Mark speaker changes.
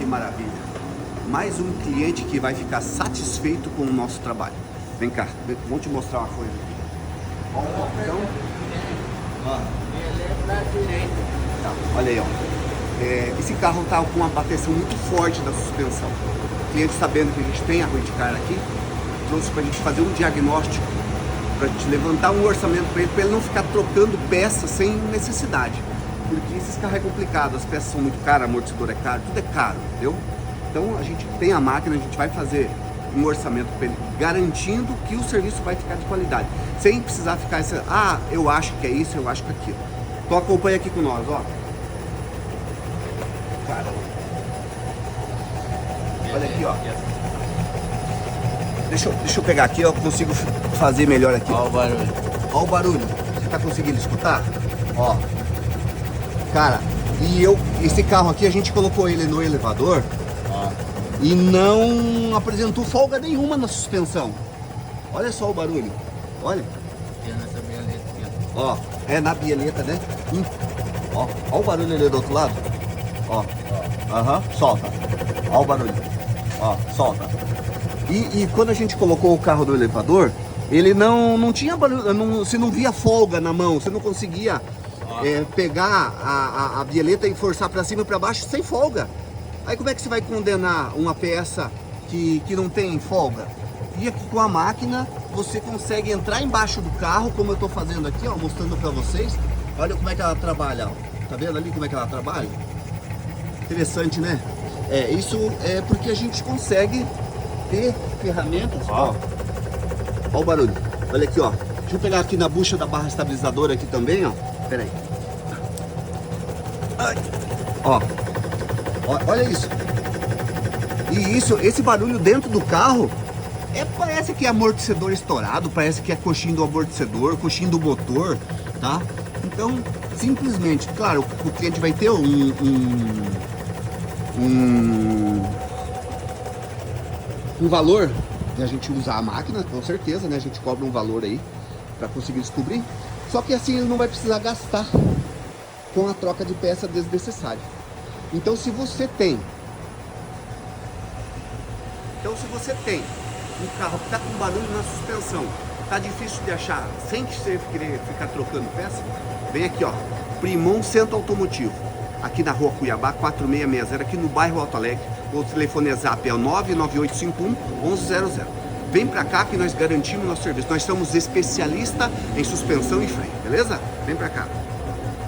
Speaker 1: maravilha. Mais um cliente que vai ficar satisfeito com o nosso trabalho. Vem cá, vou te mostrar uma coisa aqui. Ó, então, ó. Tá, olha aí, ó. Esse carro tá com uma bateção muito forte da suspensão. O cliente, sabendo que a gente tem a Rent-A-Car aqui, trouxe pra gente fazer um diagnóstico, pra gente levantar um orçamento para ele não ficar trocando peças sem necessidade. Porque esses carros é complicado, as peças são muito caras, amortecedor é caro, tudo é caro, entendeu? Então a gente tem a máquina, a gente vai fazer um orçamento para ele, garantindo que o serviço vai ficar de qualidade, sem precisar ficar essa, eu acho que é isso, eu acho que é aquilo. Então acompanha aqui com nós, ó. Cara, olha aqui, ó. Deixa eu pegar aqui, eu consigo fazer melhor aqui.
Speaker 2: Olha o barulho.
Speaker 1: Olha o barulho. Você tá conseguindo escutar? Ó. Cara, esse carro aqui a gente colocou ele no elevador e não apresentou folga nenhuma na suspensão. Olha só o barulho. Olha.
Speaker 2: É nessa bieleta aqui,
Speaker 1: ó. É na bieleta, né? Ó o barulho ali do outro lado. Ó. Aham, solta. Ó o barulho. Ó, solta. E quando a gente colocou o carro no elevador, ele não tinha barulho, você não via folga na mão, você não conseguia pegar a bieleta e forçar para cima e para baixo sem folga. Aí como é que você vai condenar uma peça que não tem folga? E aqui com a máquina você consegue entrar embaixo do carro, como eu estou fazendo aqui, ó, mostrando para vocês. Olha como é que ela trabalha, ó. Tá vendo ali como é que ela trabalha? Interessante, né? Isso é porque a gente consegue ter ferramentas, ó o barulho, olha aqui, ó. Deixa eu pegar aqui na bucha da barra estabilizadora aqui também, ó. Pera aí. Ó, olha isso. E esse barulho dentro do carro parece que é amortecedor estourado, parece que é coxinho do amortecedor, coxinho do motor, tá? Então, simplesmente, claro, o cliente vai ter um valor, a gente usar a máquina, com certeza, né? A gente cobra um valor aí para conseguir descobrir. Só que assim ele não vai precisar gastar com a troca de peça desnecessária. Então se você tem um carro que está com barulho na suspensão, tá difícil de achar, sem que você querer ficar trocando peça, vem aqui, ó, Primon Centro Automotivo, aqui na rua Cuiabá 4660, aqui no bairro Alto Alegre. O telefone é zap, é o 99851-1100. Vem pra cá que nós garantimos nosso serviço. Nós somos especialistas em suspensão e freio, beleza? Vem pra cá.